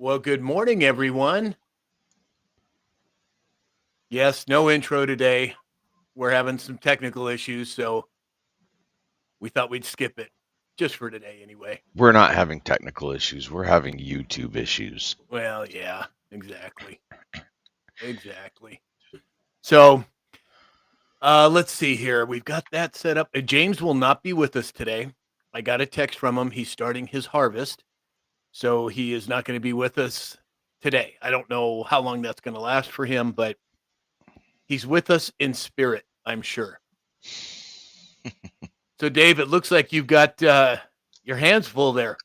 Well, good morning, everyone. Yes, no intro today. We're having some technical issues, so we thought we'd skip it just for today anyway. We're not having technical issues. We're having YouTube issues. Well, yeah, exactly. Exactly. So, let's see here. We've got that set up. James will not be with us today. I got a text from him. He's starting his harvest, so he is not going to be with us today. I don't know how long that's going to last for him, but he's with us in spirit, I'm sure. So, Dave, it looks like you've got your hands full there.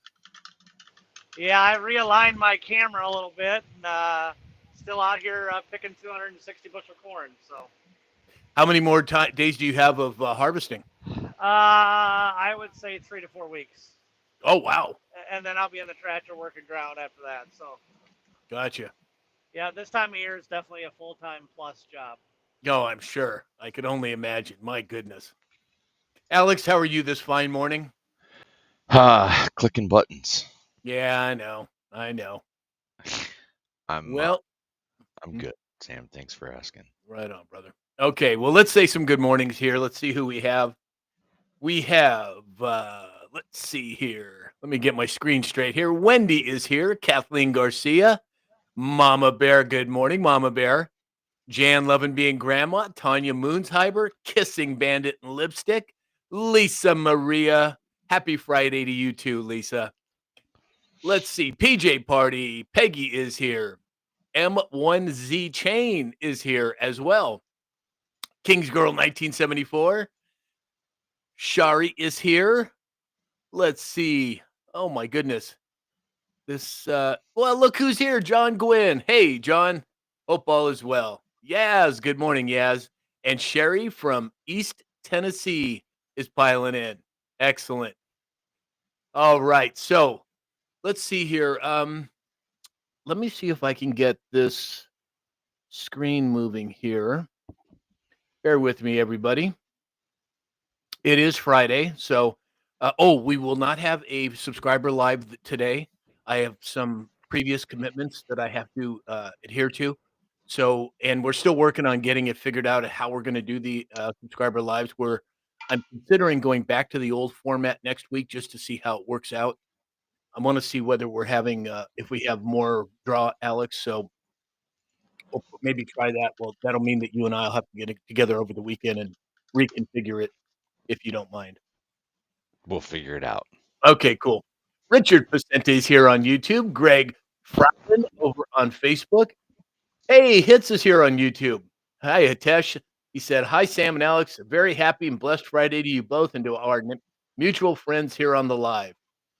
Yeah, I realigned my camera a little bit, and still out here picking 260 bushel corn. So How many more days do you have of harvesting? I would say 3 to 4 weeks, Oh, wow. and then I'll be in the tractor working ground after that. So Gotcha. yeah, this time of year is definitely a full-time plus job. Oh, I'm sure. I could only imagine. My goodness. Alex, how are you this fine morning? Clicking buttons. Yeah, I know. I know. I'm uh, Well, I'm good, Sam. Thanks for asking. right on, brother. Okay, well, let's say some good mornings here. Let's see who we have. We have, let's see here. Let me get my screen straight here. Wendy is here. Kathleen Garcia. Mama Bear, good morning, Mama Bear. Jan Lovin being grandma, Tanya Moonsheiber, Kissing Bandit and Lipstick, Lisa Maria. Happy Friday to you too, Lisa. Let's see. PJ Party. Peggy is here. M1Z Chain is here as well. King's Girl 1974. Shari is here. Let's see. Oh my goodness. This well, look who's here. John Gwynn. Hey, John. Hope all is well. Yaz, good morning, Yaz. And Sherry from East Tennessee is piling in. Excellent. All right. So let's see here. Let me see if I can get this screen moving here. Bear with me, everybody. It is Friday, so we will not have a subscriber live today. I have some previous commitments that I have to adhere to. So, and we're still working on getting it figured out how we're going to do the subscriber lives. I'm considering going back to the old format next week just to see how it works out. I want to see whether we're having if we have more draw, Alex. So we'll maybe try that. Well, that'll mean that you and I'll have to get it together over the weekend and reconfigure it if you don't mind. We'll figure it out. Okay, cool. Richard Pacente is here on YouTube. Greg Franklin over on Facebook. Hey, Hits is here on YouTube. Hi, Hitesh. He said, "Hi, Sam and Alex. A very happy and blessed Friday to you both and to our mutual friends here on the live."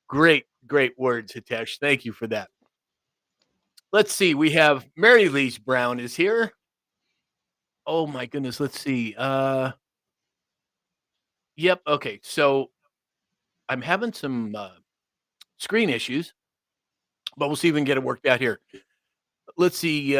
Great, great words, Hitesh. Thank you for that. Let's see. We have Mary Lise Brown is here. Oh my goodness. Let's see. Yep. Okay. So I'm having some screen issues, but we'll see if we can get it worked out here. Let's see.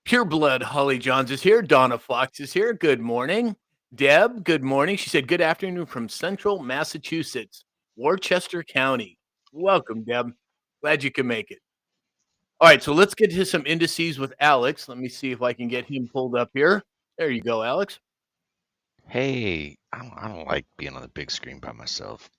Pure Blood Holly Johns is here. Donna Fox is here. Good morning. Deb, good morning. She said, "Good afternoon from central Massachusetts, Worcester County." Welcome, Deb. Glad you can make it. All right, so let's get to some indices with Alex. Let me see if I can get him pulled up here. There you go, Alex. Hey, I don't like being on the big screen by myself.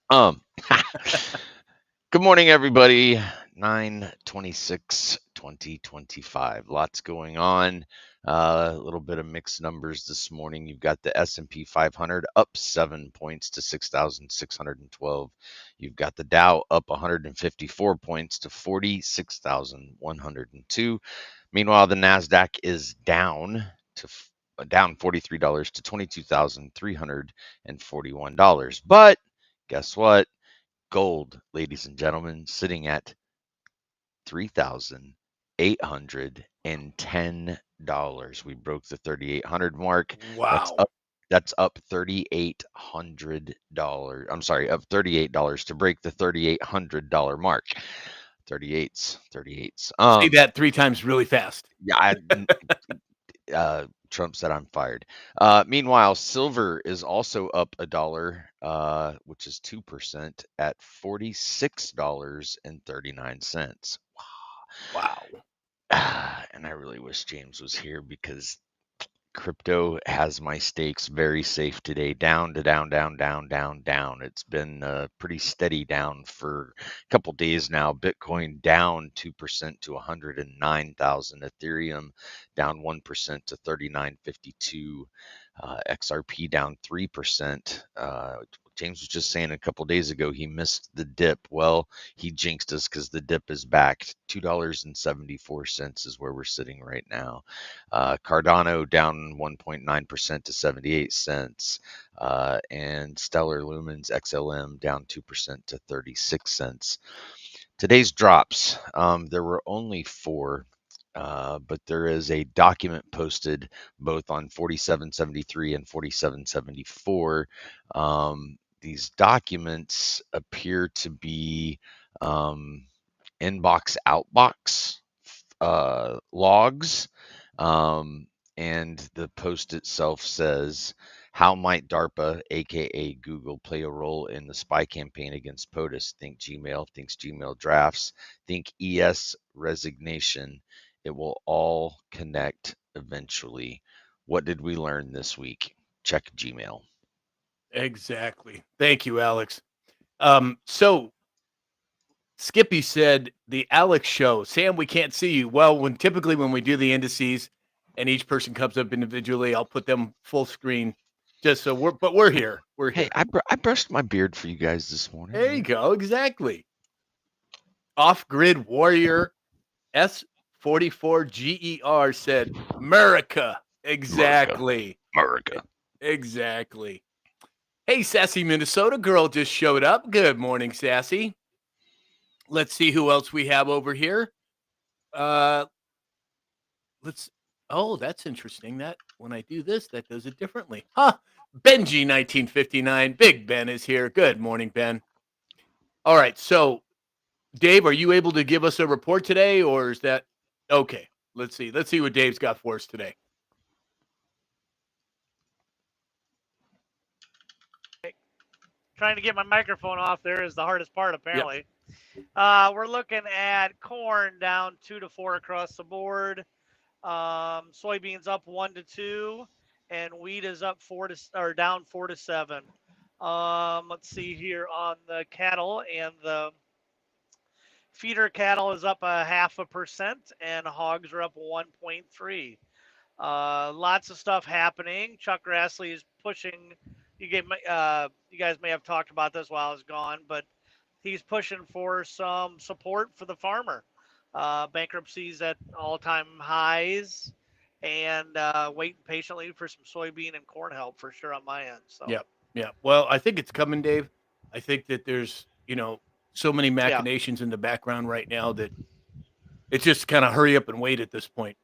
Good morning, everybody. 9/26/2025. Lots going on. A little bit of mixed numbers this morning. You've got the S&P 500 up 7 points to 6,612. You've got the Dow up 154 points to 46,102. Meanwhile, the Nasdaq is down $43 to $22,341. But guess what? Gold, ladies and gentlemen, sitting at $3,810. We broke the 3,800 mark. Wow. That's up $3,800. I'm sorry, up $38 to break the $3,800 mark. 38s. Say that 3 times really fast. Yeah, Trump said I'm fired. Meanwhile, silver is also up $1, which is 2% at $46.39. Wow. And I really wish James was here because crypto has my stakes very safe today. Down to down, down, down, down, down. It's been pretty steady down for a couple days now. Bitcoin down 2% to 109,000. Ethereum down 1% to 3952. XRP down 3%. James was just saying a couple days ago he missed the dip. Well, he jinxed us because the dip is back. $2.74 is where we're sitting right now. Cardano down 1.9% to 78 cents. And Stellar Lumens XLM down 2% to 36 cents. Today's drops, there were only 4. But there is a document posted both on 4773 and 4774. These documents appear to be inbox outbox logs. And the post itself says, how might DARPA, aka Google, play a role in the spy campaign against POTUS? Think Gmail, thinks Gmail drafts, think ES resignation. It will all connect eventually. What did we learn this week? Check Gmail. Exactly. Thank you, Alex. So Skippy said the Alex show. Sam, we can't see you. Well, typically when we do the indices and each person comes up individually, I'll put them full screen just so we're here. We're here. Hey, I brushed my beard for you guys this morning. There you go. Exactly. Off-grid warrior S44GER said, America. Exactly. America. Exactly. Hey, Sassy Minnesota girl just showed up. Good morning, Sassy. Let's see who else we have over here. Oh, that's interesting. That when I do this, that does it differently. Huh. Benji 1959. Big Ben is here. Good morning, Ben. All right. So, Dave, are you able to give us a report today, or is that okay? Let's see. Let's see what Dave's got for us today. Trying to get my microphone off there is the hardest part, apparently. Yep. We're looking at corn down 2 to 4 across the board. Soybeans up 1 to 2, and wheat is up down 4 to 7. Let's see here on the cattle, and the feeder cattle is up 0.5%, and hogs are up 1.3. Lots of stuff happening. Chuck Grassley is pushing. You guys may have talked about this while I was gone, but he's pushing for some support for the farmer. Bankruptcies at all-time highs, and waiting patiently for some soybean and corn help for sure on my end. So. Yeah. Well, I think it's coming, Dave. I think that there's so many machinations in the background right now that it's just kind of hurry up and wait at this point.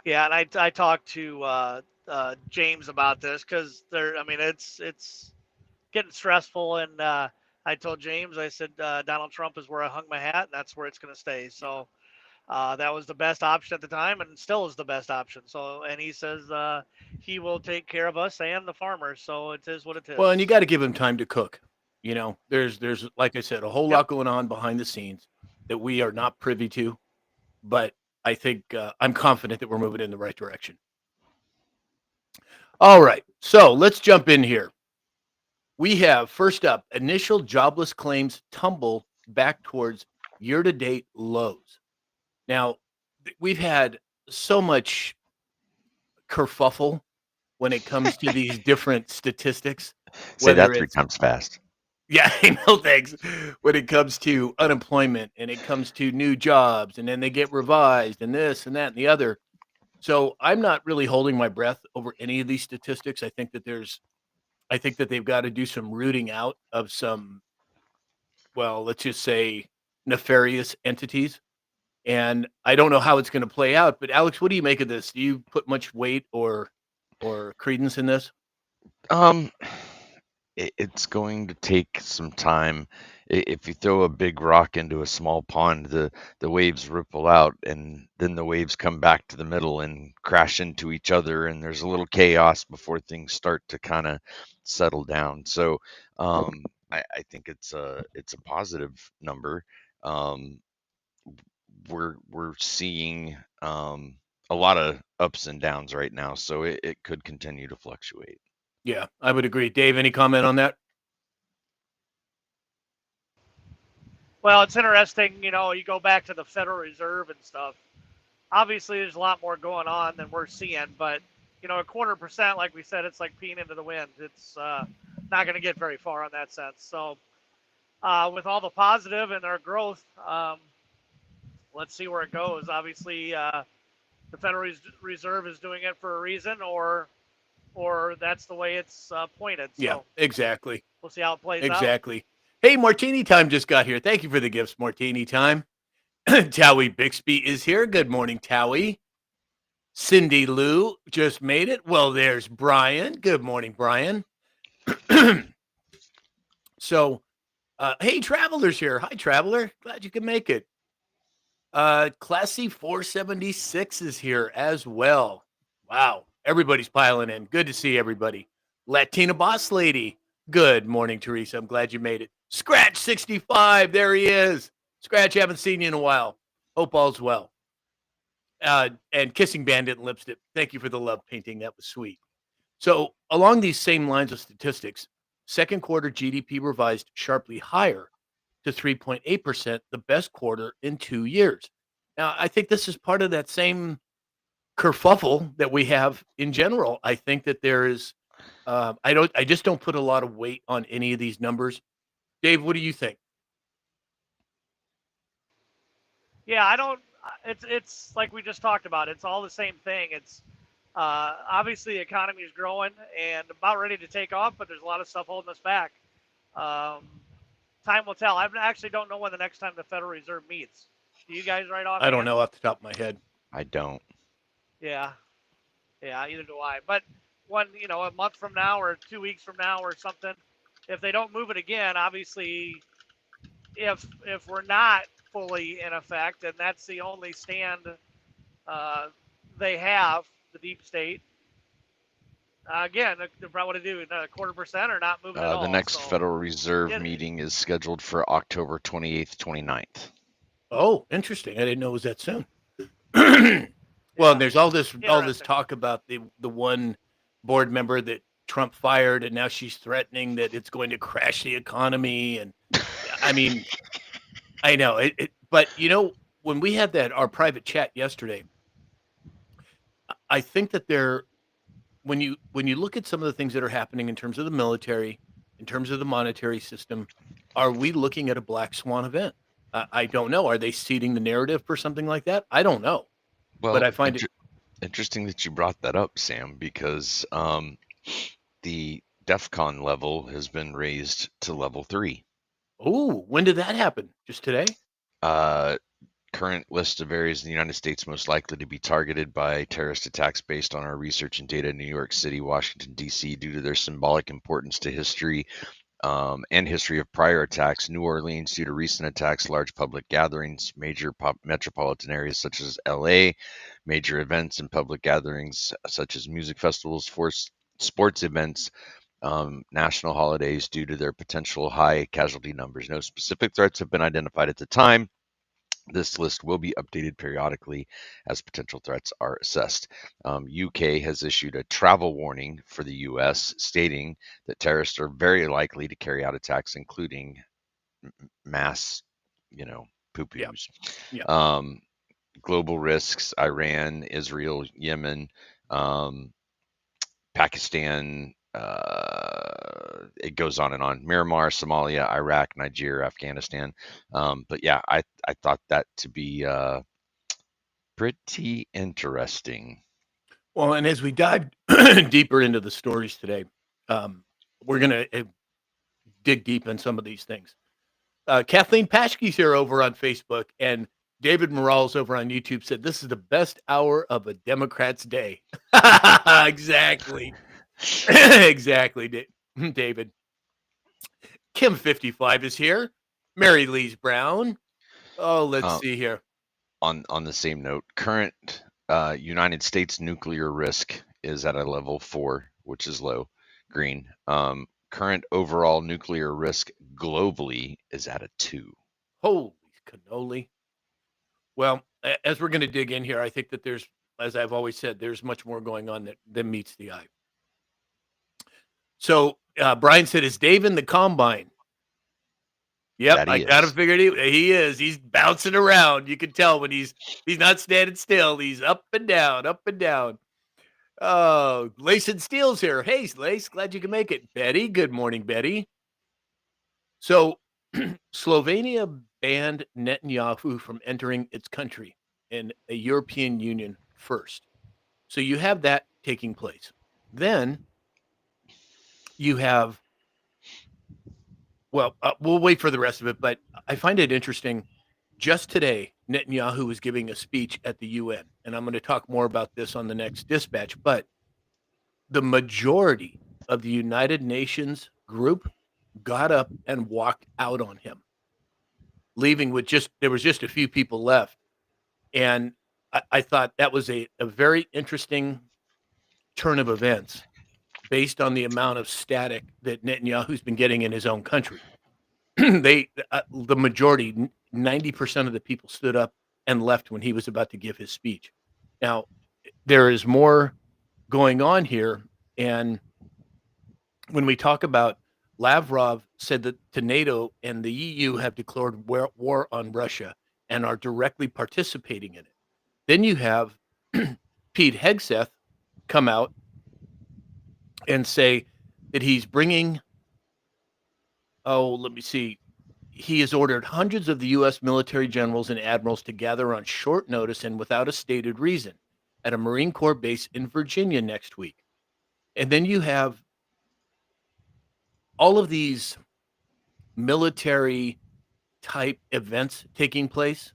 Yeah, and I talked to James about this because it's getting stressful, and I told James, I said Donald Trump is where I hung my hat, and that's where it's going to stay. So that was the best option at the time, and still is the best option. So, and he says he will take care of us and the farmers. So it is what it is. Well, and you got to give him time to cook. There's like I said, a whole lot going on behind the scenes that we are not privy to, but I think I'm confident that we're moving in the right direction. All right, so let's jump in here. We have, first up, initial jobless claims tumble back towards year-to-date lows. Now, we've had so much kerfuffle when it comes to these different statistics. Say that 3 times fast. Yeah, I know, thanks. When it comes to unemployment and it comes to new jobs, and then they get revised and this and that and the other. So I'm not really holding my breath over any of these statistics. I think that they've got to do some rooting out of some, well, let's just say nefarious entities. And I don't know how it's going to play out, but Alex, what do you make of this? Do you put much weight or credence in this? It's going to take some time. if you throw a big rock into a small pond, the waves ripple out, and then the waves come back to the middle and crash into each other, and there's a little chaos before things start to kind of settle down. So I think it's a positive number. Um, we're seeing a lot of ups and downs right now, so it could continue to fluctuate. Yeah, I would agree. Dave, any comment on that? Well, it's interesting, you go back to the Federal Reserve and stuff. Obviously, there's a lot more going on than we're seeing, but, 0.25%, like we said, it's like peeing into the wind. It's not going to get very far on that sense. So, with all the positive and our growth, let's see where it goes. Obviously, the Federal Reserve is doing it for a reason, or that's the way it's pointed. So Yeah, exactly. we'll see how it plays out. Exactly. Hey, Martini Time just got here. Thank you for the gifts, Martini Time. Towie Bixby is here. Good morning, Towie. Cindy Lou just made it. Well, there's Brian. Good morning, Brian. So, hey, Traveler's here. Hi, Traveler. Glad you could make it. Classy 476 is here as well. Wow. Everybody's piling in. Good to see everybody. Latina Boss Lady. Good morning, Teresa. I'm glad you made it. Scratch 65. There he is. Scratch, haven't seen you in a while. Hope all's well. And Kissing Bandit and Lipstick. Thank you for the love painting. That was sweet. So along these same lines of statistics, second quarter GDP revised sharply higher to 3.8%, the best quarter in 2 years. Now, I think this is part of that same kerfuffle that we have in general. I think that there is, I just don't put a lot of weight on any of these numbers. Dave, what do you think? Yeah, I don't. It's like we just talked about. It's all the same thing. It's obviously the economy is growing and about ready to take off, but there's a lot of stuff holding us back. Time will tell. I actually don't know when the next time the Federal Reserve meets. Do you guys right off? I don't know off the top of my head. I don't. Yeah, either do I. But one, a month from now or 2 weeks from now or something, if they don't move it again, obviously, if we're not fully in effect, and that's the only stand they have, the deep state. Again, they're probably going to do 0.25% or not moving at all. The next So, Federal Reserve meeting is scheduled for October 28th, 29th. Oh, interesting. I didn't know it was that soon. Well, there's all this talk about the one board member that Trump fired, and now she's threatening that it's going to crash the economy. And I mean, I know but when we had our private chat yesterday, I think that when you look at some of the things that are happening in terms of the military, in terms of the monetary system, are we looking at a black swan event? I don't know. Are they seeding the narrative for something like that? I don't know. Well, but I find it interesting that you brought that up, Sam, because the DEFCON level has been raised to level 3. Oh, when did that happen? Just today? Current list of areas in the United States most likely to be targeted by terrorist attacks based on our research and data: New York City, Washington, D.C., due to their symbolic importance to history and history of prior attacks; New Orleans, due to recent attacks, large public gatherings; major metropolitan areas such as L.A., major events and public gatherings such as music festivals, sports events, national holidays, due to their potential high casualty numbers. No specific threats have been identified at the time. This list will be updated periodically as potential threats are assessed. UK has issued a travel warning for the US, stating that terrorists are very likely to carry out attacks, including mass, poo-poos. Yeah. Global risks: Iran, Israel, Yemen, Pakistan, it goes on and on. Myanmar, Somalia, Iraq, Nigeria, Afghanistan. But yeah, I thought that to be pretty interesting. Well, and as we dive deeper into the stories today, we're going to dig deep in some of these things. Kathleen Paschke's here over on Facebook, and David Morales over on YouTube said, "This is the best hour of a Democrat's day." Exactly. Exactly, David. Kim 55 is here. Mary Lee's Brown. Oh, let's Uh, see here. on the same note, current United States nuclear risk is at a level 4, which is low, green. Current overall nuclear risk globally is at a 2. Holy cannoli. Well, as we're going to dig in here, I think that there's, as I've always said, there's much more going on than meets the eye. So Brian said, "Is Dave in the combine?" Yep, That I he got to is. figure he is. He's bouncing around. You can tell when he's not standing still. He's up and down, up and down. Oh, Lace and Steele's here. Hey, Lace, glad you can make it. Betty, good morning, Betty. So, Slovenia banned Netanyahu from entering its country in a European Union first. So you have that taking place. Then you have, well, we'll wait for the rest of it, but I find it interesting. Just today, Netanyahu was giving a speech at the UN, and I'm going to talk more about this on the next dispatch, but the majority of the United Nations group got up and walked out on him, leaving with there was just a few people left. And I thought that was a very interesting turn of events based on the amount of static that Netanyahu's been getting in his own country. The majority, 90% of the people stood up and left when he was about to give his speech. Now, there is more going on here. And when we talk about, Lavrov said that to NATO and the EU have declared war on Russia and are directly participating in it. Then you have Pete Hegseth come out and say that he's bringing, let me see. He has ordered hundreds of the U.S. military generals and admirals to gather on short notice and without a stated reason at a Marine Corps base in Virginia next week. And then you have all of these military type events taking place.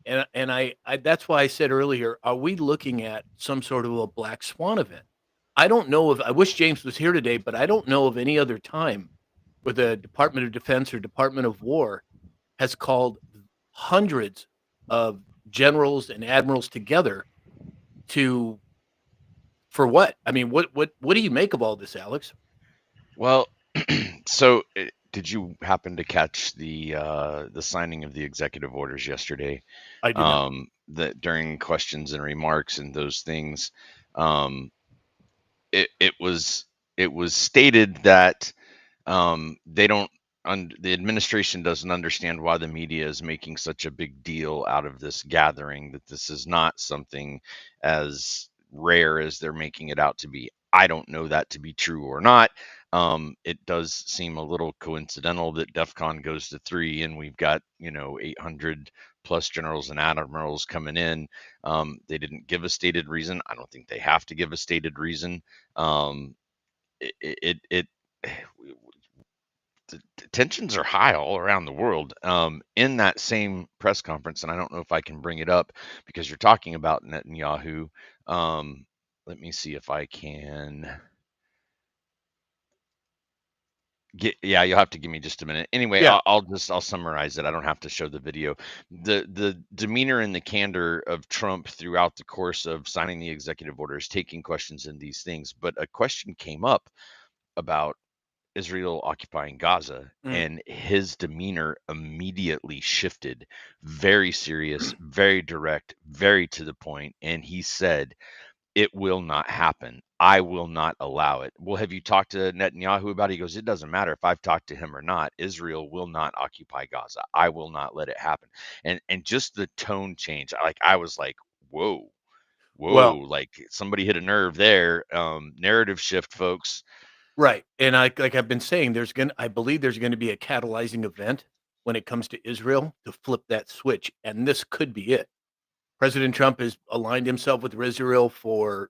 And I that's why I said earlier, are we looking at some sort of a black swan event? I don't know I wish James was here today, but I don't know of any other time where the Department of Defense or Department of War has called hundreds of generals and admirals together for what? I mean, what do you make of all this, Alex? Well, so did you happen to catch the signing of the executive orders yesterday? I did not. That during questions and remarks and those things, it was stated that they don't. The administration doesn't understand why the media is making such a big deal out of this gathering, that this is not something as rare as they're making it out to be. I don't know that to be true or not. It does seem a little coincidental that DEFCON goes to 3 and we've got 800 plus generals and admirals coming in. They didn't give a stated reason. I don't think they have to give a stated reason. The tensions are high all around the world. In that same press conference, and I don't know if I can bring it up because you're talking about Netanyahu. Let me see if I can yeah, you'll have to give me just a minute. Anyway, Yeah. I'll summarize it. I don't have to show the video. The demeanor and the candor of Trump throughout the course of signing the executive orders, taking questions in these things, but a question came up about Israel occupying Gaza, and his demeanor immediately shifted. Very serious, very direct, very to the point, and he said, "It will not happen. I will not allow it." Well, have you talked to Netanyahu about it? He goes, "It doesn't matter if I've talked to him or not. Israel will not occupy Gaza. I will not let it happen." And just the tone change. I was like, whoa, Well, like somebody hit a nerve there. Narrative shift, folks. right. And like I've been saying, I believe there's going to be a catalyzing event when it comes to Israel to flip that switch. And this could be it. President Trump has aligned himself with Israel for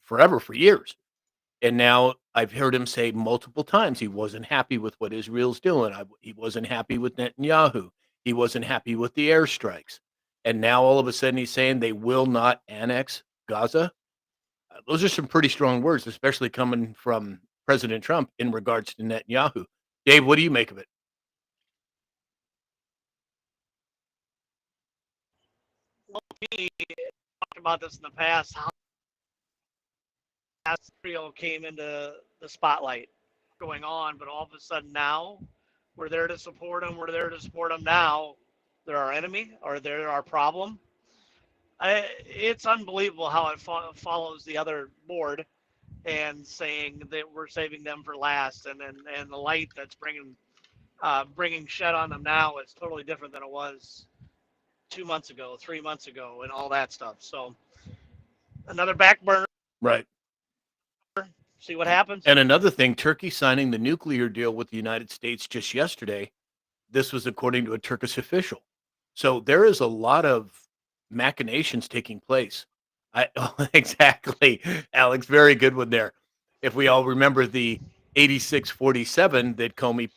forever, for years. And now I've heard him say multiple times he wasn't happy with what Israel's doing. He wasn't happy with Netanyahu. He wasn't happy with the airstrikes. And now all of a sudden he's saying they will not annex Gaza. Those are some pretty strong words, especially coming from President Trump in regards to Netanyahu. Dave, what do you make of it? me, talked about this in the past, how Israel came into the spotlight going on, but all of a sudden now we're there to support them. We're there to support them now. They're our enemy or they're our problem. It's unbelievable how it follows the other board and saying that we're saving them for last, and the light that's bringing shed on them now is totally different than it was 2 months ago, 3 months ago, and all that stuff. So another back burner. Right. See what happens. And another thing, Turkey signing the nuclear deal with the United States just yesterday. This was according to a Turkish official. So there is a lot of machinations taking place. Exactly, Alex. Very good one there. If we all remember the 86-47 that Comey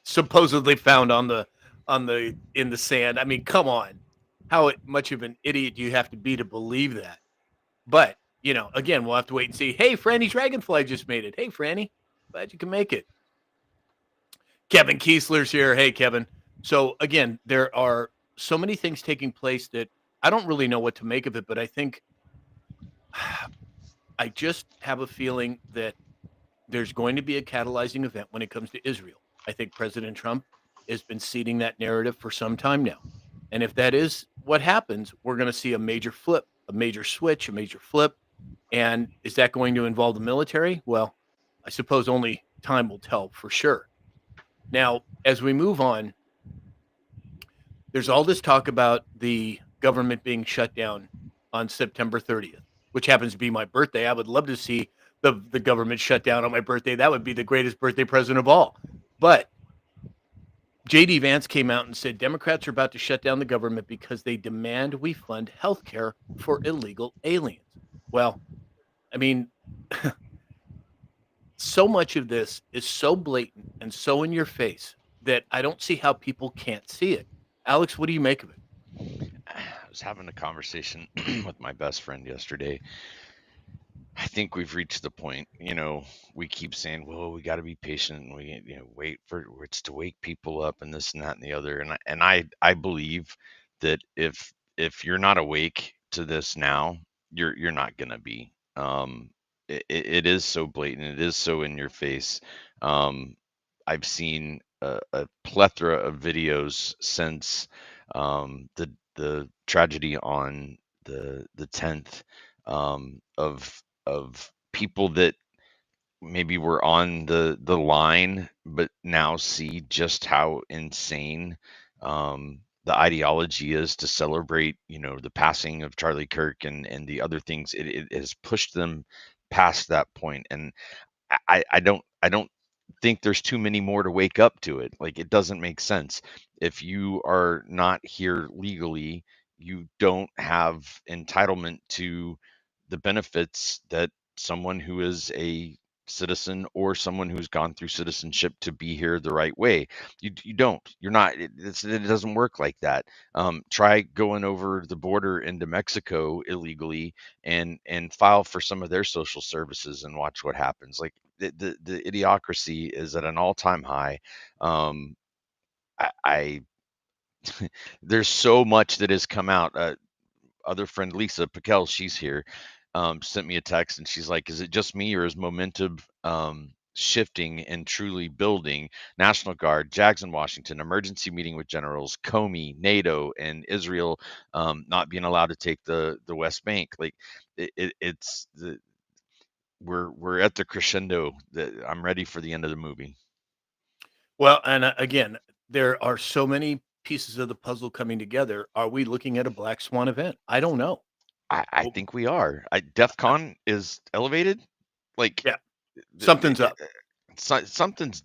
supposedly found in the sand. I mean, come on, how much of an idiot do you have to be to believe that? But again, we'll have to wait and see. Hey, Franny Dragonfly just made it. Hey, Franny, glad you can make it. Kevin Kiesler's here. Hey, Kevin. So again, there are so many things taking place that I don't really know what to make of it, but I think I just have a feeling that there's going to be a catalyzing event when it comes to Israel. I think President Trump has been seeding that narrative for some time now. And if that is what happens, we're going to see a major flip, a major switch, a major flip. And is that going to involve the military? Well, I suppose only time will tell for sure. Now, as we move on, there's all this talk about the government being shut down on September 30th, which happens to be my birthday. I would love to see the government shut down on my birthday. That would be the greatest birthday present of all. But J.D. Vance came out and said Democrats are about to shut down the government because they demand we fund health care for illegal aliens. Well, I mean, so much of this is so blatant and so in your face that I don't see how people can't see it. Alex, what do you make of it? I was having a conversation with my best friend yesterday. I think we've reached the point, we keep saying, well, we got to be patient and we, wait for it's to wake people up and this and that and the other. And I believe that if you're not awake to this now, you're not going to be. It is so blatant. It is so in your face. I've seen a plethora of videos since the tragedy on the 10th, of people that maybe were on the line, but now see just how insane the ideology is to celebrate, the passing of Charlie Kirk and the other things. It has pushed them past that point, and I don't think there's too many more to wake up to it. Like, it doesn't make sense. If you are not here legally, you don't have entitlement to the benefits that someone who is a citizen or someone who's gone through citizenship to be here the right way. You don't. You're not. It doesn't work like that. Try going over the border into Mexico illegally and file for some of their social services and watch what happens. Like, the idiocracy is at an all-time high. I there's so much that has come out. Other friend Lisa Piquel, she's here, sent me a text and she's like, is it just me or is momentum shifting and truly building? National Guard, Jackson, Washington, emergency meeting with generals, Comey, NATO, and Israel not being allowed to take the West Bank. Like, it's the we're at the crescendo that I'm ready for the end of the movie. Well, and again, there are so many pieces of the puzzle coming together. Are we looking at a black swan event? I don't know. I think we are. DEF CON is elevated. Like, yeah, something's up. Something's.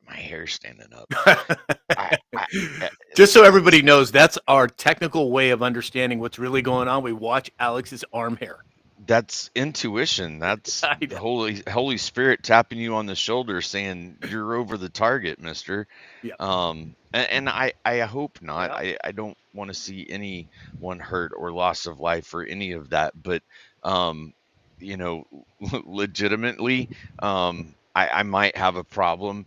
My hair's standing up. Just so everybody knows, that's our technical way of understanding what's really going on. We watch Alex's arm hair. That's intuition. That's the Holy Spirit tapping you on the shoulder, saying you're over the target, Mister. Yeah. And I hope not. Yeah. I don't want to see anyone hurt or loss of life or any of that. But legitimately, I might have a problem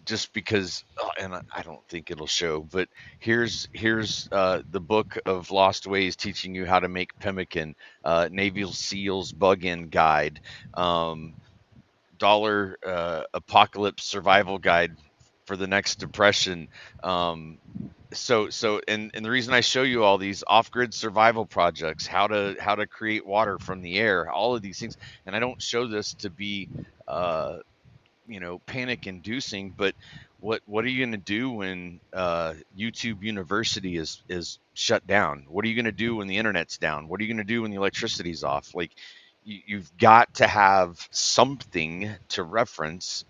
just because, and I don't think it'll show, but here's the book of Lost Ways teaching you how to make pemmican, Navy SEALs bug-in guide, dollar apocalypse survival guide for the next depression. And the reason I show you all these off-grid survival projects, how to create water from the air, all of these things, and I don't show this to be panic inducing, but what are you going to do when YouTube University is shut down? What are you going to do when the internet's down? What are you going to do when the electricity's off? Like, you've got to have something to reference.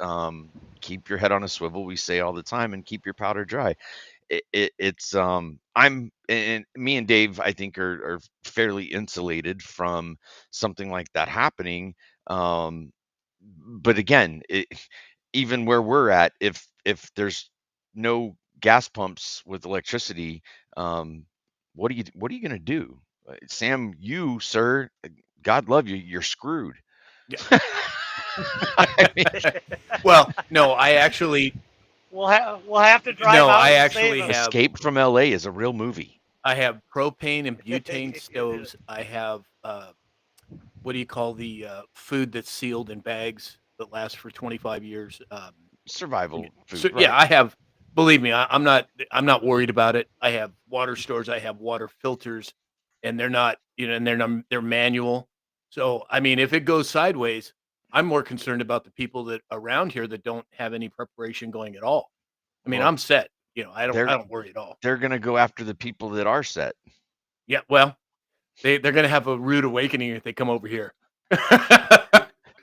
Keep your head on a swivel, we say all the time, and keep your powder dry. Me and Dave, I think, are fairly insulated from something like that happening. But again, even where we're at, if there's no gas pumps with electricity, what are you going to do? Sam, you, sir, God love you, you're screwed. Yeah. I mean, Well, no, I actually we'll have to drive No, out I and actually save 'em. have- Escape from LA is a real movie. I have propane and butane stoves. I have what do you call the food that's sealed in bags that lasts for 25 years? Survival food. So, right. yeah, I have. Believe me, I'm not worried about it. I have water stores. I have water filters, and they're not, and they're manual. So I mean, if it goes sideways, I'm more concerned about the people that around here that don't have any preparation going at all. I mean, Well, I'm set. I they're- don't worry at all. They're going to go after the people that are set. Yeah, well, they're going to have a rude awakening if they come over here.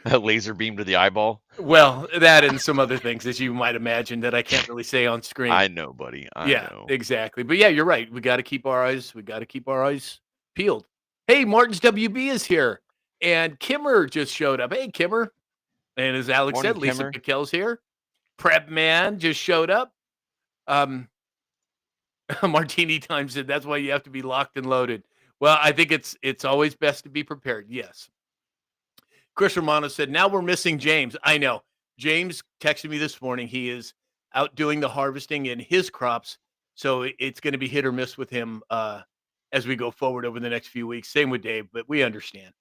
A laser beam to the eyeball. Well, that and some other things, as you might imagine, that I can't really say on screen. I know, buddy. I know. Exactly. But yeah, you're right. We got to keep our eyes peeled. Hey, Martin's WB is here, and Kimmer just showed up. Hey, Kimmer, and as Alex Morning, said, Lisa Kimmer. Piquel's here. Prep Man just showed up. Martini Time said that's why you have to be locked and loaded. Well, I think it's always best to be prepared. Yes. Chris Romano said, now we're missing James. I know. James texted me this morning. He is out doing the harvesting in his crops. So it's going to be hit or miss with him as we go forward over the next few weeks. Same with Dave, but we understand.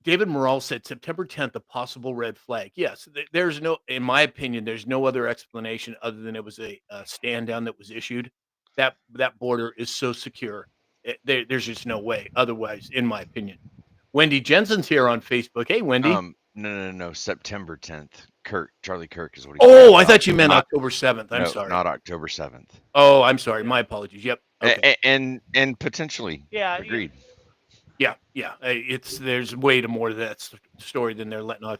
David Morrell said September 10th, a possible red flag. Yes, there's no, in my opinion, there's no other explanation other than it was a stand down that was issued. That border is so secure. There's just no way otherwise, in my opinion. Wendy Jensen's here on Facebook. Hey, Wendy. No. September 10th. Charlie Kirk is what he. Oh, I thought you meant October 7th. I'm sorry. Not October 7th. Oh, I'm sorry. My apologies. Yep. Okay. And potentially. Yeah. Agreed. Yeah. There's way more to that story than they're letting on.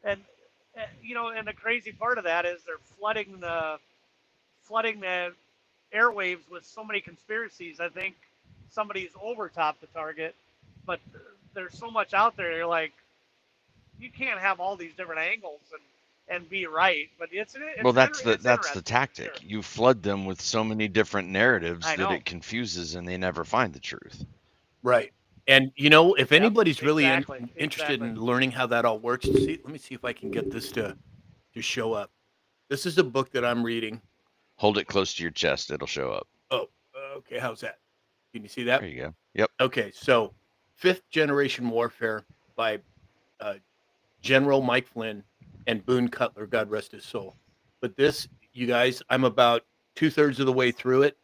And and the crazy part of that is they're flooding the airwaves with so many conspiracies. I think somebody's overtopped the target, but there's so much out there. You're like, you can't have all these different angles and be right. But it's that's the interesting, tactic. sure. You flood them with so many different narratives I that know. it confuses and they never find the truth. Right. And if anybody's really interested in exactly. learning how that all works, let me see if I can get this to show up. This is a book that I'm reading. Hold it close to your chest; it'll show up. Oh, okay. How's that? Can you see that? There you go. Yep. Okay, so Fifth Generation Warfare by General Mike Flynn and Boone Cutler, God rest his soul. But this, you guys, I'm about 2/3 of the way through it.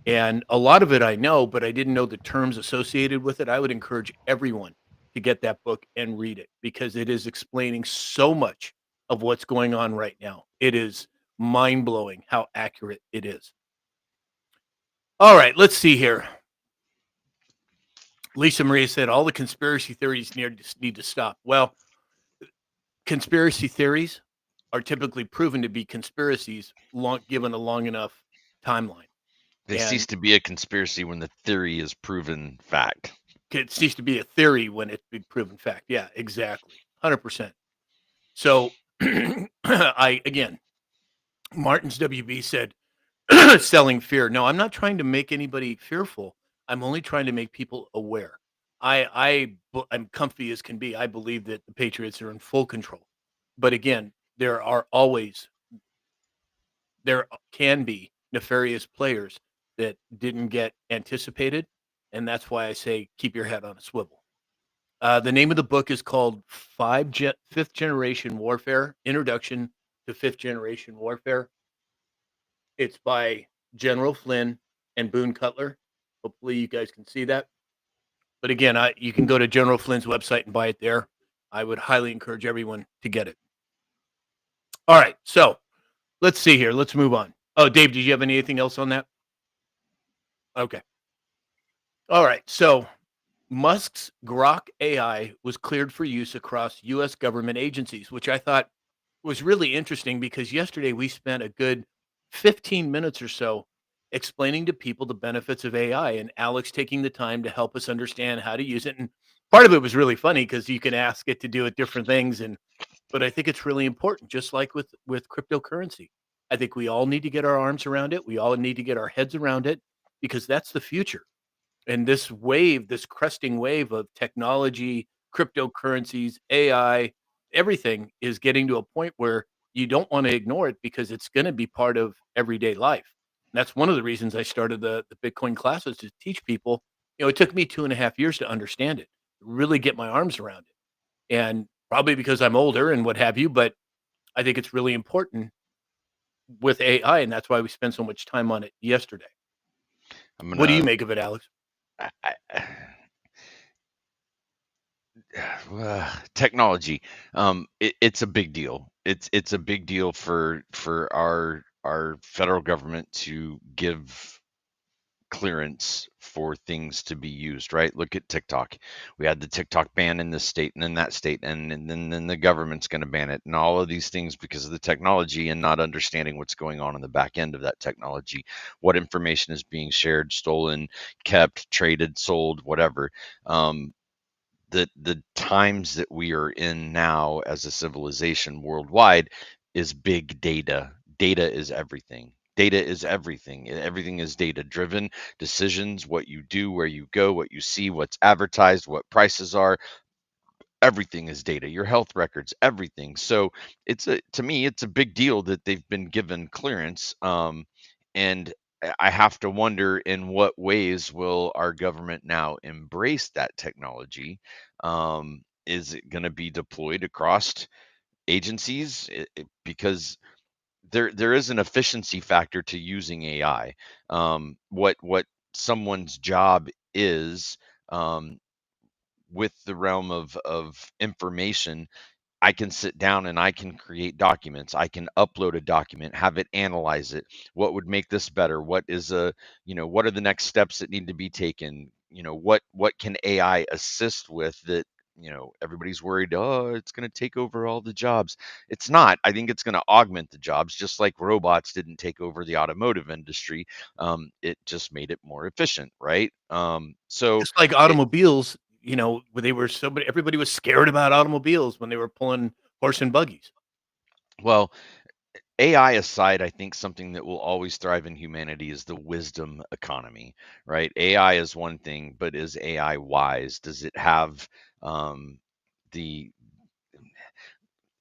And a lot of it I know, but I didn't know the terms associated with it. I would encourage everyone to get that book and read it because it is explaining so much of what's going on right now. It is mind-blowing how accurate it is. All right, let's see here. Lisa Maria said all the conspiracy theories need to stop. Well, conspiracy theories are typically proven to be conspiracies given a long enough timeline. They cease to be a conspiracy when the theory is proven fact. It ceased to be a theory when it's been proven fact. Yeah, exactly. 100%. So, Martin's WB said, selling fear. No, I'm not trying to make anybody fearful. I'm only trying to make people aware. I'm comfy as can be. I believe that the Patriots are in full control. But again, there can be nefarious players that didn't get anticipated, and that's why I say keep your head on a swivel. The name of the book is called Fifth Generation Warfare: Introduction to Fifth Generation Warfare. It's by General Flynn and Boone Cutler. Hopefully, you guys can see that. But again, you can go to General Flynn's website and buy it there. I would highly encourage everyone to get it. All right, so let's see here. Let's move on. Oh, Dave, did you have anything else on that? Okay. All right, so Musk's Grok AI was cleared for use across U.S. government agencies, which I thought was really interesting because yesterday we spent a good 15 minutes or so explaining to people the benefits of AI and Alex taking the time to help us understand how to use it. And part of it was really funny because you can ask it to do it different things. But I think it's really important, just like with cryptocurrency. I think we all need to get our arms around it. We all need to get our heads around it because that's the future. And this wave, this cresting wave of technology, cryptocurrencies, AI, everything is getting to a point where you don't want to ignore it because it's going to be part of everyday life. And that's one of the reasons I started the Bitcoin classes to teach people. It took me 2.5 years to understand it, really get my arms around it. And probably because I'm older and what have you, but I think it's really important with AI. And that's why we spent so much time on it yesterday. What do you make of it, Alex? Technology, it's a big deal. It's a big deal for our federal government to give clearance for things to be used, right? Look at TikTok. We had the TikTok ban in this state and in that state, and then the government's going to ban it, and all of these things because of the technology and not understanding what's going on in the back end of that technology, what information is being shared, stolen, kept, traded, sold, whatever. The times that we are in now as a civilization worldwide is big data. Data is everything. Data is everything. Everything is data driven. Decisions, what you do, where you go, what you see, what's advertised, what prices are, everything is data. Your health records, everything. So to me, it's a big deal that they've been given clearance. And I have to wonder in what ways will our government now embrace that technology? Is it going to be deployed across agencies? Because there is an efficiency factor to using AI. What someone's job is, with the realm of information, I can sit down and I can create documents. I can upload a document, have it analyze it. What would make this better? What are the next steps that need to be taken? What can AI assist with that, everybody's worried, oh, it's going to take over all the jobs. It's not. I think it's going to augment the jobs, just like robots didn't take over the automotive industry. It just made it more efficient, right? So Just like automobiles, everybody was scared about automobiles when they were pulling horse and buggies. well, AI aside, I think something that will always thrive in humanity is the wisdom economy, right? AI is one thing, but is AI wise? Does it have the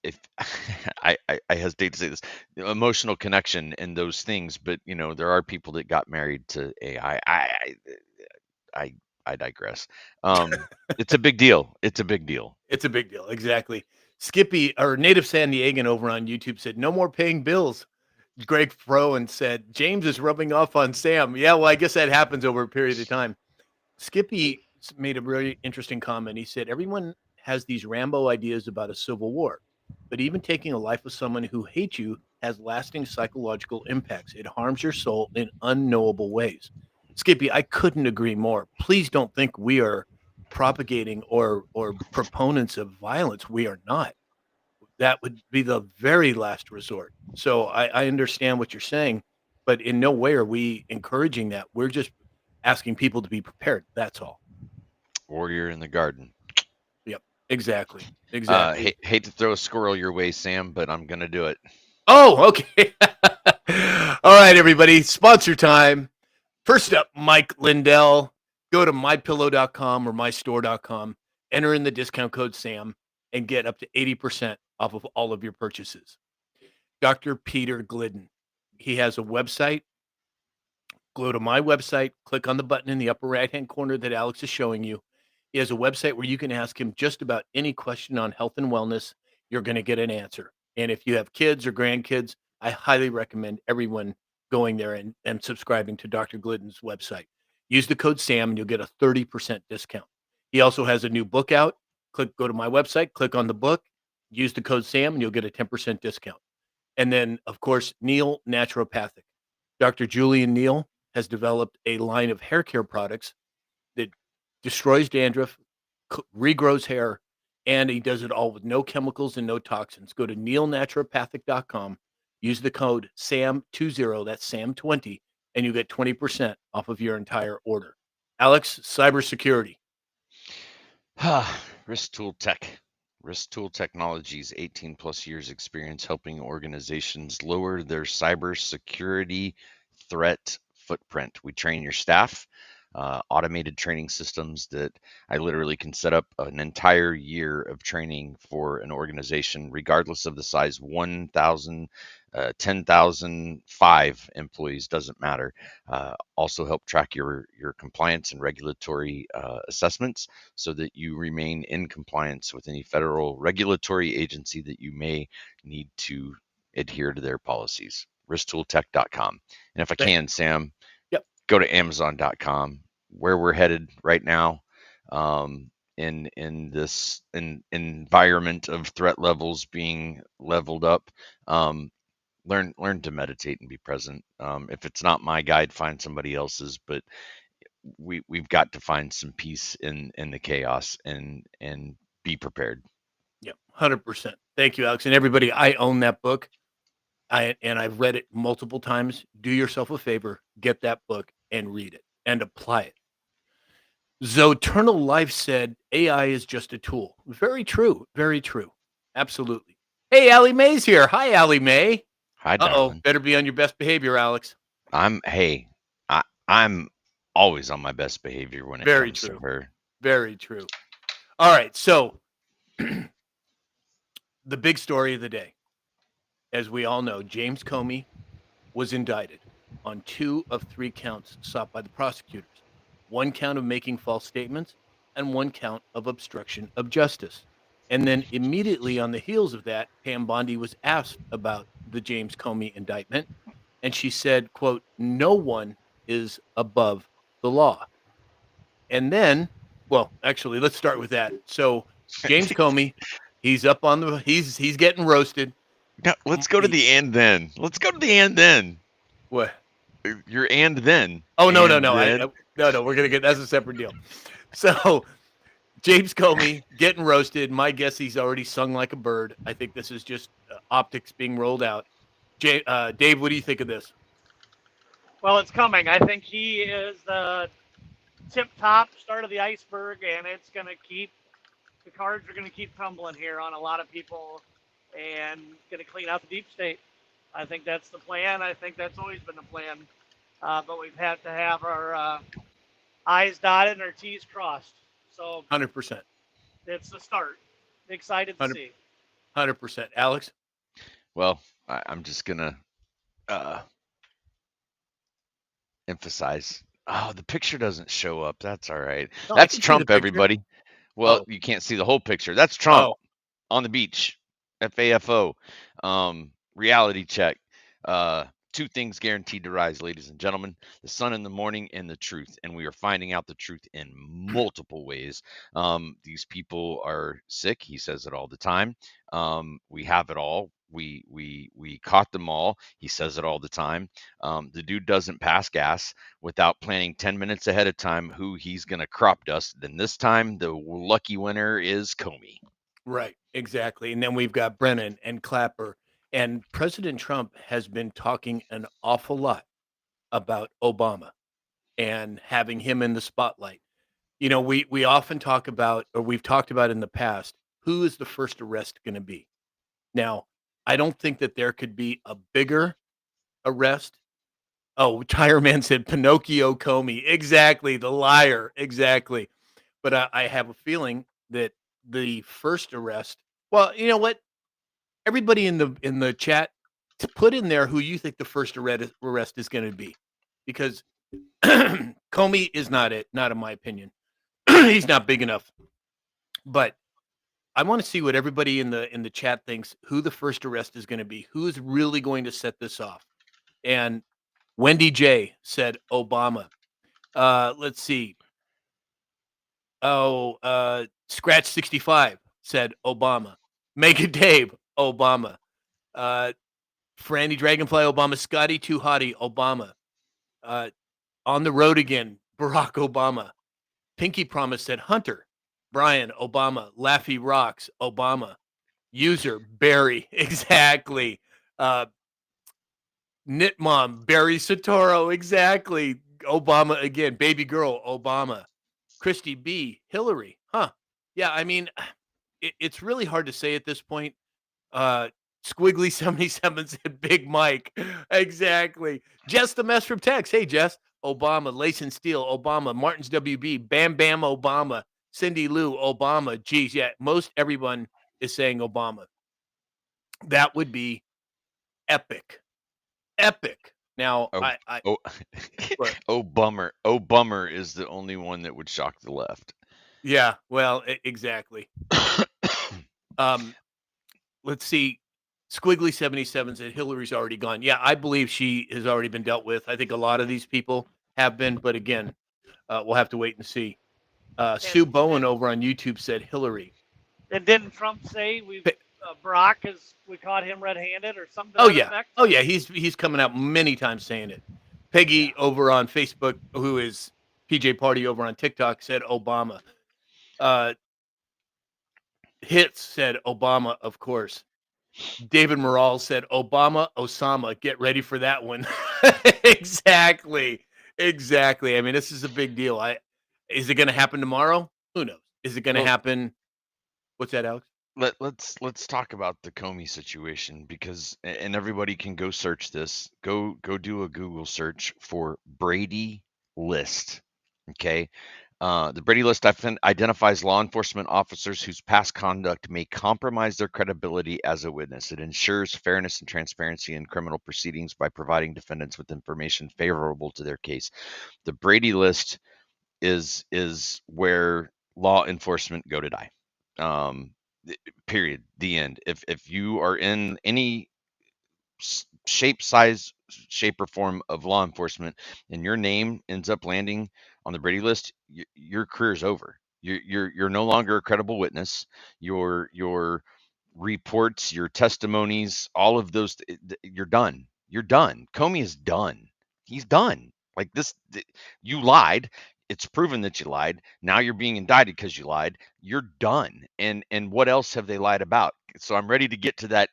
if I hesitate to say this, the emotional connection and those things, but there are people that got married to AI. I digress. It's a big deal. It's a big deal. It's a big deal. Exactly. Skippy, or Native San Diegan over on YouTube, said, no more paying bills. Greg Froen said, James is rubbing off on Sam. Yeah, well, I guess that happens over a period of time. Skippy made a really interesting comment. He said, everyone has these Rambo ideas about a civil war, but even taking a life of someone who hates you has lasting psychological impacts. It harms your soul in unknowable ways. Skippy, I couldn't agree more. Please don't think we are propagating or proponents of violence. We are not. That would be the very last resort. So I understand what you're saying, but in no way are we encouraging that. We're just asking people to be prepared. That's all. Warrior in the garden. Yep. Exactly. Exactly. Hate to throw a squirrel your way, Sam, but I'm gonna do it. Oh, okay. All right, everybody. Sponsor time. First up, Mike Lindell. Go to mypillow.com or mystore.com. Enter in the discount code SAM and get up to 80% off of all of your purchases. Dr. Peter Glidden. He has a website. Go to my website, click on the button in the upper right-hand corner that Alex is showing you. He has a website where you can ask him just about any question on health and wellness. You're going to get an answer. And if you have kids or grandkids, I highly recommend everyone going there and subscribing to Dr. Glidden's website. Use the code SAM and you'll get a 30% discount. He also has a new book out. Go to my website, click on the book, use the code SAM, and you'll get a 10% discount. And then, of course, Neil Naturopathic. Dr. Julian Neal has developed a line of hair care products that destroys dandruff, regrows hair, and he does it all with no chemicals and no toxins. Go to neilnaturopathic.com, use the code SAM20, that's SAM20, and you get 20% off of your entire order. Alex, cybersecurity. Risk Tool Tech. Risk Tool Technologies, 18 plus years experience helping organizations lower their cybersecurity threat footprint. We train your staff, automated training systems that I literally can set up an entire year of training for an organization, regardless of the size, 1,000, 10,000, 5 employees, doesn't matter. Also help track your compliance and regulatory assessments so that you remain in compliance with any federal regulatory agency that you may need to adhere to their policies. risktooltech.com. And if I can, Sam, go to amazon.com, where we're headed right now, in this environment of threat levels being leveled up. Learn to meditate and be present. If it's not my guide, find somebody else's, but we've got to find some peace in the chaos and be prepared. Yeah, 100%. Thank you, Alex. And everybody, I own that book. I've read it multiple times. Do yourself a favor, get that book and read it and apply it. Zoternal Life said AI is just a tool. Very true. Very true. Absolutely. Hey, Allie Mae's here. Hi, Allie Mae. Hi, darling. Better be on your best behavior, Alex. I'm always on my best behavior when it comes to her. Very true. All right. So the big story of the day. As we all know, James Comey was indicted on 2 of 3 counts sought by the prosecutors. 1 count of making false statements and 1 count of obstruction of justice. And then immediately on the heels of that, Pam Bondi was asked about the James Comey indictment. And she said, quote, "No one is above the law." And then, well, actually, let's start with that. So James Comey, he's up on the, he's getting roasted. No, let's go to the and then. Let's go to the and then. What? Your and then. Oh, no. Then. No. We're going to that's a separate deal. So James Comey getting roasted. My guess he's already sung like a bird. I think this is just optics being rolled out. Dave, what do you think of this? Well, it's coming. I think he is the tip-top start of the iceberg, and it's going to keep, the cards are going to keep crumbling here on a lot of people and going to clean out the deep state. I think that's the plan. I think that's always been the plan. But we've had to have our I's dotted and our T's crossed. So 100%. It's the start. Excited to see. 100%. Alex? Well, I'm just going to emphasize. Oh, the picture doesn't show up. That's all right. No, that's Trump, everybody. Well, Oh. You can't see the whole picture. That's Trump Oh. on the beach. FAFO. Reality check. 2 things guaranteed to rise, ladies and gentlemen: the sun in the morning and the truth. And we are finding out the truth in multiple ways. These people are sick. He says it all the time. We have it all. We caught them all. He says it all the time. The dude doesn't pass gas without planning 10 minutes ahead of time who he's going to crop dust. Then this time, the lucky winner is Comey. Right, exactly. And then we've got Brennan and Clapper. And President Trump has been talking an awful lot about Obama and having him in the spotlight. You know, we often talk about, or we've talked about in the past, who is the first arrest going to be? Now, I don't think that there could be a bigger arrest. Oh, Tire Man said Pinocchio Comey. Exactly, the liar. Exactly. But I have a feeling that the first arrest, well, you know what? Everybody in the chat, to put in there who you think the first arrest is going to be, because Comey is not it, not in my opinion. He's not big enough. But I want to see what everybody in the chat thinks who the first arrest is going to be. Who's really going to set this off? And Wendy J said Obama. Let's see. Scratch 65 said Obama. Mega Dave, Obama. Franny Dragonfly, Obama. Scotty Too Hottie, Obama. On the road again, Barack Obama. Pinky Promise said Hunter. Brian, Obama. Laffy Rocks, Obama. User, Barry, exactly. Knit Mom, Barry Satoro, exactly. Obama again. Baby Girl, Obama. Christy B, Hillary. Huh. Yeah, I mean, it's really hard to say at this point. Squiggly 77 said Big Mike. Exactly. Jess the Mess from Tex. Hey, Jess. Obama. Lace and Steel, Obama. Martin's WB. Bam Bam, Obama. Cindy Lou, Obama. Geez, yeah, most everyone is saying Obama. That would be epic. Epic. Now, Oh, bummer. Oh, bummer is the only one that would shock the left. Yeah, well, exactly. Let's see. Squiggly 77 said Hillary's already gone. Yeah, I believe she has already been dealt with. I think a lot of these people have been, but again, we'll have to wait and see. Sue Bowen over on YouTube said Hillary. And didn't Trump say Barack we caught him red-handed or something? Oh yeah, he's coming out many times saying it. Peggy over on Facebook, who is PJ Party over on TikTok, said Obama. Hits said Obama, of course. David Morales said Obama, Osama. Get ready for that one. Exactly. I mean, this is a big deal. Is it going to happen tomorrow? Who knows? Is it going to happen? What's that, Alex? Let's talk about the Comey situation, because, and everybody can go search this. Go do a Google search for Brady List. Okay. The Brady List identifies law enforcement officers whose past conduct may compromise their credibility as a witness. It ensures fairness and transparency in criminal proceedings by providing defendants with information favorable to their case. The Brady List is where law enforcement go to die. Period. The end. If you are in any shape, size, shape, or form of law enforcement, and your name ends up landing on the Brady List, your career's over. You're no longer a credible witness. Your reports, your testimonies, all of those, you're done. You're done. Comey is done. He's done. Like this, you lied. It's proven that you lied. Now you're being indicted because you lied. You're done. And what else have they lied about? So I'm ready to get to that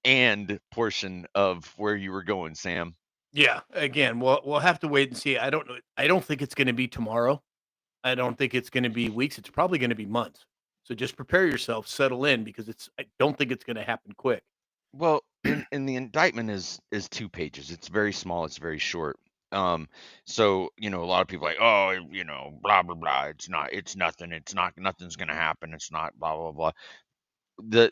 and portion of where you were going, Sam. Yeah, again, we'll have to wait and see. I don't know. I don't think it's going to be tomorrow. I don't think it's going to be weeks. It's probably going to be months. So just prepare yourself, settle in, because I don't think it's going to happen quick. Well, and the indictment is 2 pages. It's very small. It's very short. So, a lot of people are like, oh, blah, blah, blah. It's nothing. Nothing's going to happen. It's not blah, blah, blah.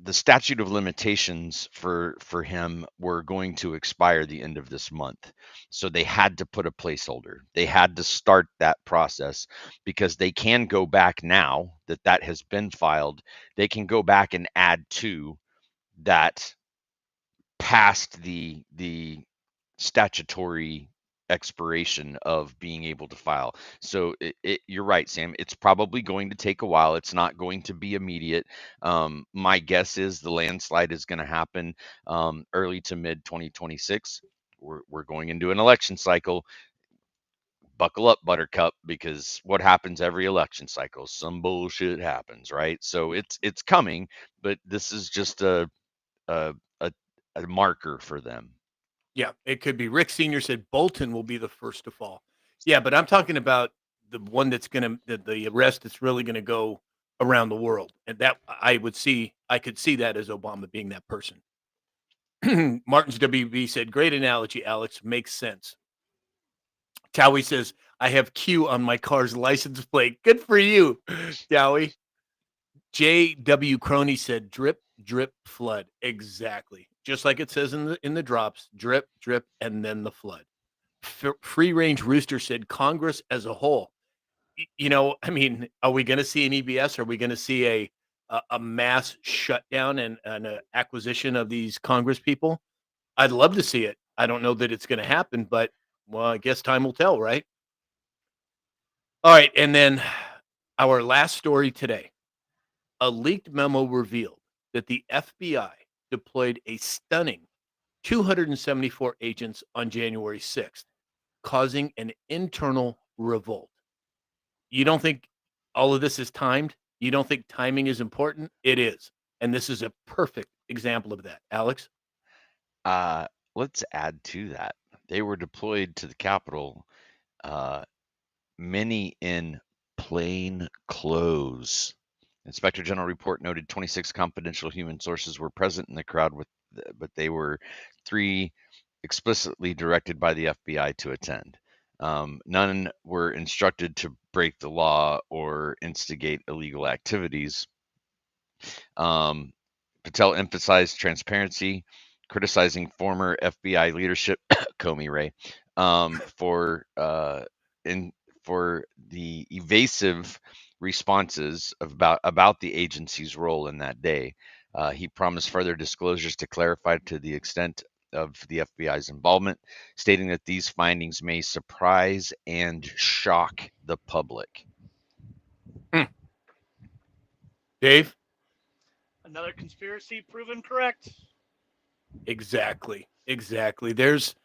The statute of limitations for him were going to expire the end of this month. So they had to put a placeholder. They had to start that process, because they can go back now that has been filed. They can go back and add to that past the statutory expiration of being able to file. So you're right, Sam. It's probably going to take a while. It's not going to be immediate. My guess is the landslide is going to happen early to mid 2026. We're going into an election cycle. Buckle up, Buttercup, because what happens every election cycle? Some bullshit happens, right? So it's coming, but this is just a marker for them. Yeah, it could be. Rick Sr. said Bolton will be the first to fall. Yeah, but I'm talking about the one that's going to, the arrest that's really going to go around the world. And that I could see that as Obama being that person. Martin's WB said, great analogy, Alex. Makes sense. Towie says, I have Q on my car's license plate. Good for you, Towie. J.W. Croney said, "Drip, drip, flood." Exactly, just like it says in the drops: drip, drip, and then the flood. Free Range Rooster said, "Congress as a whole." I mean, are we going to see an EBS? Are we going to see a mass shutdown and an acquisition of these Congress people? I'd love to see it. I don't know that it's going to happen, but well, I guess time will tell, right? All right, and then our last story today. A leaked memo revealed that the FBI deployed a stunning 274 agents on January 6th, causing an internal revolt. You don't think all of this is timed? You don't think timing is important? It is. And this is a perfect example of that. Alex? Let's add to that. They were deployed to the Capitol, many in plain clothes. Inspector General report noted 26 confidential human sources were present in the crowd, but they were 3 explicitly directed by the FBI to attend. None were instructed to break the law or instigate illegal activities. Patel emphasized transparency, criticizing former FBI leadership, Comey Ray, for the evasive responses about the agency's role in that day. He promised further disclosures to clarify to the extent of the FBI's involvement, stating that these findings may surprise and shock the public. Dave? Another conspiracy proven correct. Exactly. There's,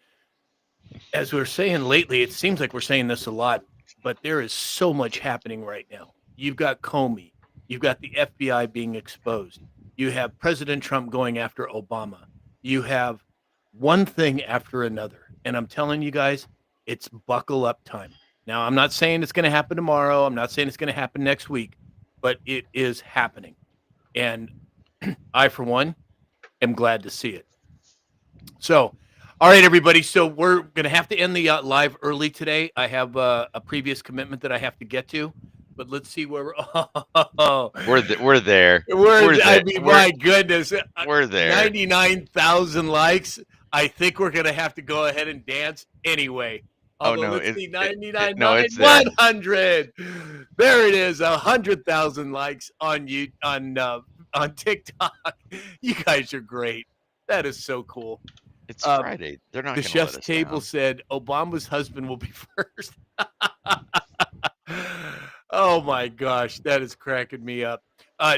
as we're saying lately, it seems like we're saying this a lot, but there is so much happening right now. You've got Comey. You've got the FBI being exposed. You have President Trump going after Obama. You have one thing after another. And I'm telling you guys, it's buckle up time. Now, I'm not saying it's going to happen tomorrow. I'm not saying it's going to happen next week, but it is happening. And I, for one, am glad to see it. So, all right, everybody. So we're going to have to end the live early today. I have a previous commitment that I have to get to, but let's see where We're there. I mean, my goodness, we're there. 99,000 likes. I think we're going to have to go ahead and dance anyway. Although, no, let's see, 99, it's 100. There it is, 100,000 likes on TikTok. You guys are great. That is so cool. It's Friday. They're not. The chef's table said Obama's husband will be first. Oh my gosh, that is cracking me up.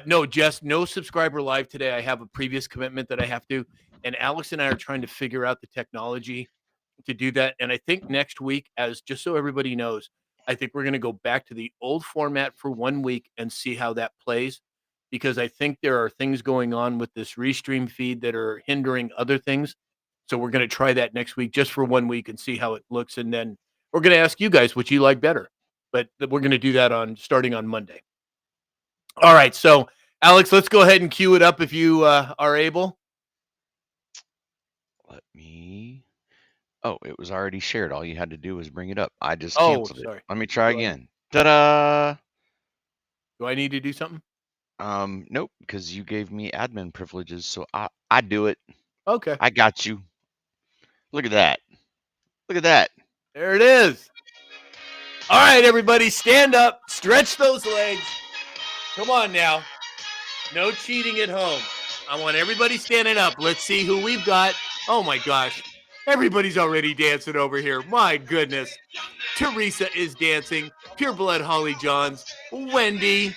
No, Jess, no subscriber live today. I have a previous commitment that I have to, and Alex and I are trying to figure out the technology to do that. And I think next week, as just so everybody knows, I think we're going to go back to the old format for 1 week and see how that plays, because I think there are things going on with this restream feed that are hindering other things. So we're going to try that next week just for 1 week and see how it looks. And then we're going to ask you guys what you like better. But we're going to do that starting on Monday. All right. So, Alex, let's go ahead and cue it up if you are able. Let me. Oh, it was already shared. All you had to do was bring it up. I just canceled it. Let me try again. Ta-da! Do I need to do something? Nope, because you gave me admin privileges, so I do it. Okay. I got you. Look at that. Look at that. There it is. All right, everybody, stand up. Stretch those legs. Come on now. No cheating at home. I want everybody standing up. Let's see who we've got. Oh, my gosh. Everybody's already dancing over here. My goodness. Teresa is dancing. Pure Blood Holly Johns. Wendy.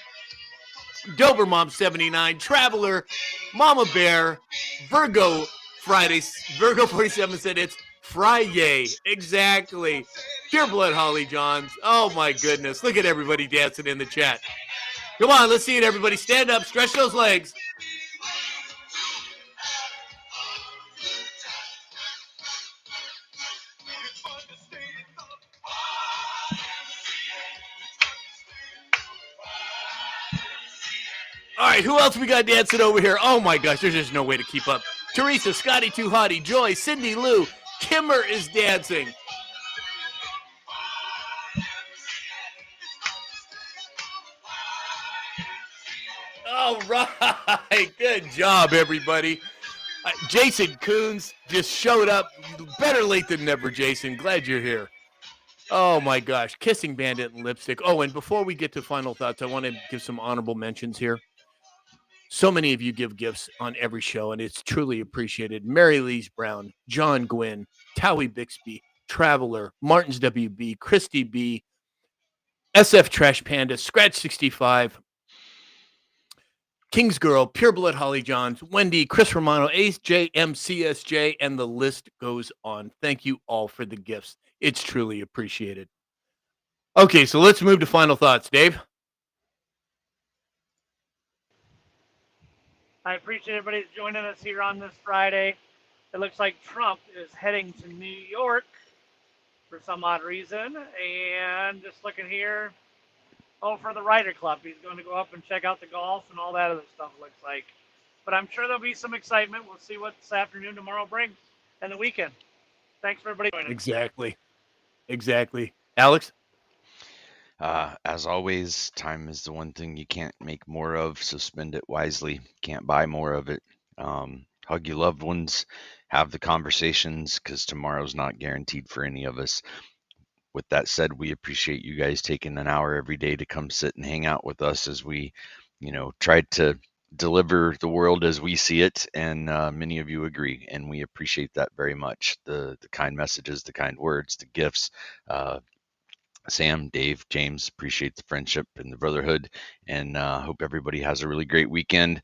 Dober Mom 79. Traveler. Mama Bear. Virgo Fridays. Virgo 47 said it's Friday. Exactly. Pure Blood Holly Johns. Oh, my goodness. Look at everybody dancing in the chat. Come on, let's see it, everybody. Stand up. Stretch those legs. All right, who else we got dancing over here? Oh, my gosh, there's just no way to keep up. Teresa, Scotty Too Hottie, Joy, Cindy Lou, Kimmer is dancing. All right. Good job, everybody. Jason Coons just showed up. Better late than never, Jason. Glad you're here. Oh, my gosh. Kissing Bandit and Lipstick. Oh, and before we get to final thoughts, I want to give some honorable mentions here. So many of you give gifts on every show, and it's truly appreciated. Mary Lee's Brown, John Gwynn, Towie Bixby, Traveler, Martin's WB, Christy B, SF Trash Panda, Scratch 65, King's Girl, Pure Blood Holly Johns, Wendy, Chris Romano, Ace JMCSJ, and the list goes on. Thank you all for the gifts. It's truly appreciated. Okay, so let's move to final thoughts. Dave? I appreciate everybody joining us here on this Friday. It looks like Trump is heading to New York for some odd reason. And just looking here, for the Ryder Club. He's going to go up and check out the golf and all that other stuff, looks like. But I'm sure there'll be some excitement. We'll see what this afternoon, tomorrow brings, and the weekend. Thanks for everybody joining. Exactly. Alex? As always, time is the one thing you can't make more of, so spend it wisely. Can't buy more of it. Hug your loved ones, have the conversations, because tomorrow's not guaranteed for any of us. With that said, we appreciate you guys taking an hour every day to come sit and hang out with us as we, try to deliver the world as we see it, and many of you agree, and we appreciate that very much. The kind messages, the kind words, the gifts. Sam, Dave, James, appreciate the friendship and the brotherhood, and hope everybody has a really great weekend.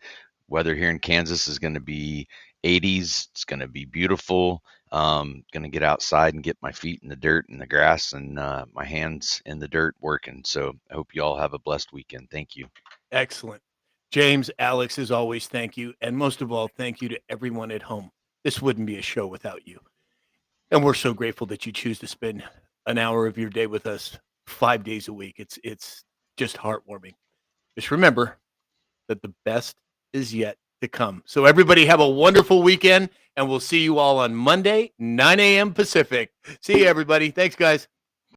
Weather here in Kansas is going to be 80s. It's going to be beautiful. Going to get outside and get my feet in the dirt and the grass and my hands in the dirt working. So I hope you all have a blessed weekend. Thank you. Excellent. James, Alex, as always, thank you. And most of all, thank you to everyone at home. This wouldn't be a show without you. And we're so grateful that you choose to spend an hour of your day with us 5 days a week. It's just heartwarming. Just remember that the best is yet to come. So everybody have a wonderful weekend, and we'll see you all on Monday, 9 a.m. Pacific. See you, everybody. Thanks, guys.